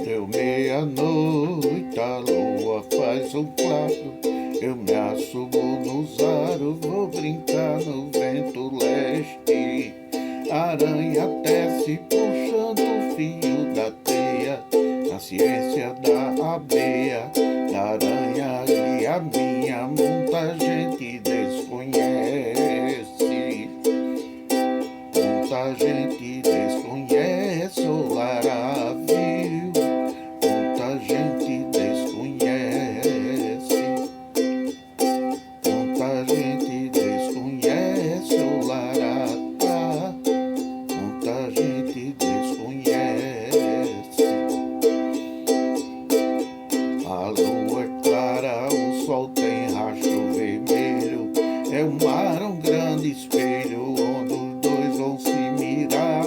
Deu meia-noite, a lua faz um claro. Eu me assomo nos aros, vou brincar no vento leste. A aranha desce puxando o fio da teia, a ciência da abelha, da aranha e a minha, muita gente desconhece. Muita gente desconhece o Laravio, muita gente desconhece. Muita gente desconhece o Laratá, muita gente desconhece. A lua é clara, o sol tem rastro vermelho, é um mar, um grande espelho onde os dois vão se mirar.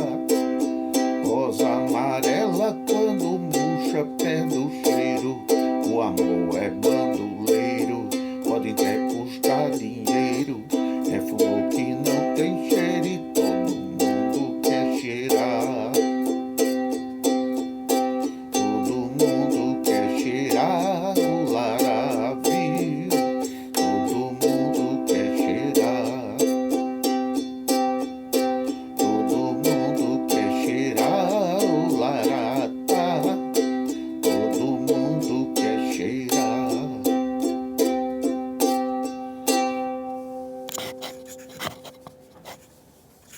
Rosa amarela quando murcha, perde o cheiro, o amor é bom.